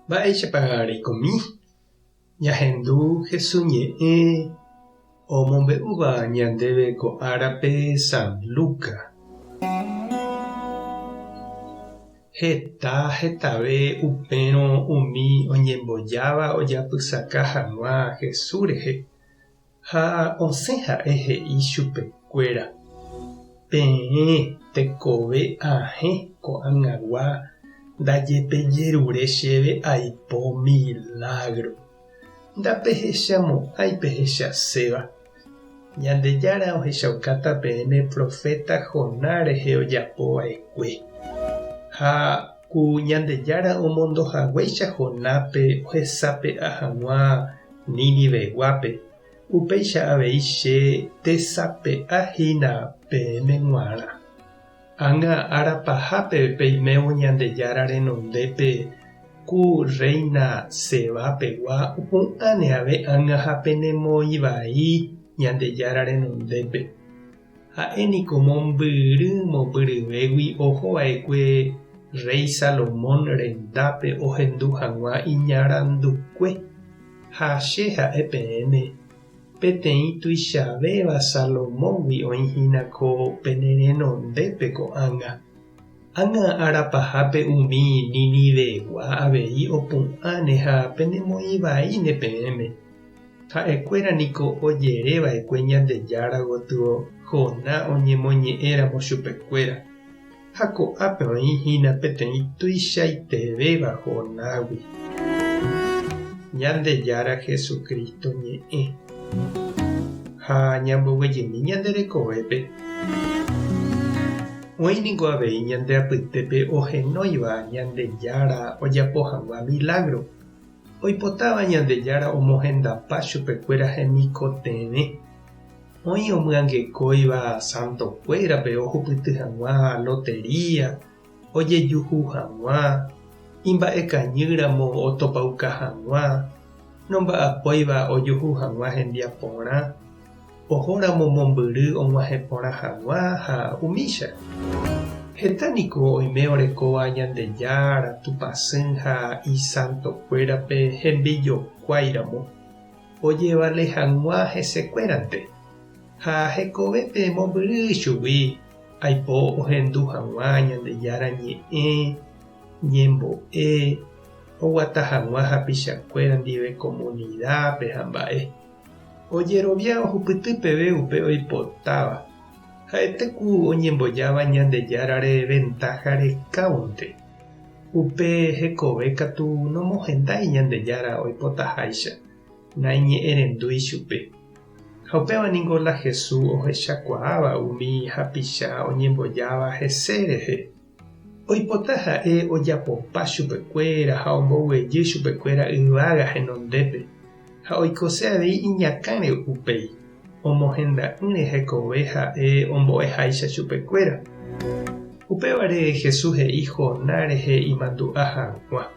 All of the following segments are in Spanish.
Mba'éichapa reikomi ñahendu Jesús ñe'ẽ omombe'úva ñandéve ko árape San Luca. Hetave upérõ umi oñembojáva ojapysaka hag̃ua Jesús rehe ha osẽ ha'e he'i chupekuéra: peẽ tekove ahẽ ko'ag̃agua ndajepejerure chéve aipo milagro. Ndapehechamo'ãi pehechaséva. Ñandejára ohechaukáta peẽme profeta Jonás rehe ojapova'ekue. Ha ku Ñandejára omondohaguéicha Jonápe ohesápe hag̃ua Níniveguápe. Upéicha avei che tesape'ahína peẽme g̃uarã. Ág̃a árapahápe peimévo Ñandejára renondépe ku reina Sebápegua upu'ãne ave ág̃a ha penemoĩvai Ñandejára renondépe. Ha'éniko mombyryvégui ohova'ekue rey Salomón rendápe ohendu hag̃ua iñarandukue. Ha che ha'e peẽme peteĩ tuichavéva Salomóngui oĩhína ko penerenondépe ko'ág̃a. Ág̃a árapahápe umi Nínivegua avei opu'ãne ha penemoĩvaíne peẽme. Ha'ekuéra niko ojereva'ekue Ñandejára gotyo Jonás oñemoñe'ẽramo chupekuéra. Ha ko'ápe oĩhína peteĩ tuichaitevéva Jonágui. Ñandejára Jesukristo ñe'ẽ. Ha ñamboguejými ñande rekovépe. Oĩniko avei ñande apytépe ohenóiva Ñandejára ojapo hag̃ua milagro. Oipotáva Ñandejára omohendapa chupekuéra hemikotevẽ. Oĩ omyangekóiva santokuérape ohupyty hag̃ua lotería, ojejuhu hag̃ua, imba'ekañýramo otopauka hag̃ua, nomba'apóiva ojuhu hag̃ua hembiaporã, ohóramo mombyry og̃uahẽ porã hag̃ua ha umícha. Hetániko oime orekóva Ñandejára, Tupãsy ha isantokuérape hembijokuáiramo ojevale hag̃ua hesekuérante. Ha hekovépe mombyry chugui aipo ohendu hag̃ua Ñandejára ñe'ẽ, ñembo'e, oguata hag̃ua hapichakuéra ndive comunidápe ha mba'e. Ojerovia ohupyty peve upe oipotáva. Ha'etéku oñembojáva Ñandejára ventaja rekávonte. Upe hekove katu nomohendái Ñandejára oipotaháicha naiñe'ẽrendúi chupe. Ha upévaniko la Jesús ohechakuaáva umi hapicha oñembojáva hese rehe. Oipota ha'e ojapopa chupekuéra ha omboguejy chupekuéra yvága henondépe. Ha oikose avei iñakãre upéi. Omohenda'ỹre hekove ha'e ombo'eháicha chupekuéra. Upévare Jesús he'i Jonás rehe imandu'a hag̃ua.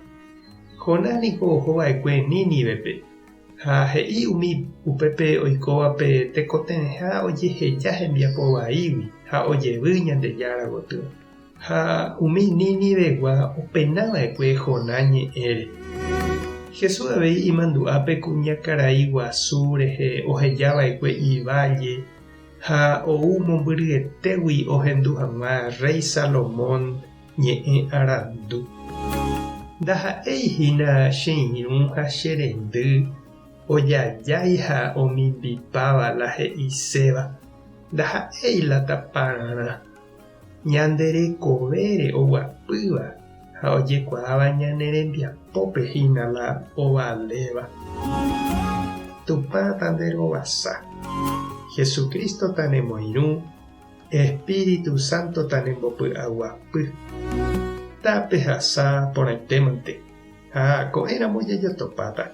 Jonás niko ohova'ekue Nínivepe. Ha he'i umi upépe oikóvape tekotevẽha ojeheja hembiapovaígui ha ojevy Ñandejára gotyo. Ha umi Nínivegua openava'ekue Jonás ñe'ẽre. Jesús avei imandu'ápe kuñakarai guasu rehe ohejava'ekue ivalle ha ou mombyryetegui ohendu hag̃ua rey Salomón ñe'ẽ arandu. Ndaha'éihína che irũ ha che rendy ojajái ha omimbipáva la he'iséva. Ndaha'éila taparãrã. Ñande rekovére oguapýva ha ojekuaáva ñane rembiapópe hína la ovaléva. Tupã tanderovasa. Jesucristo tanemoirũ. Espíritu Santo tanembopy'aguapy. Tápe hasa porãitémante. Ha ko'ẽramo jajotopáta.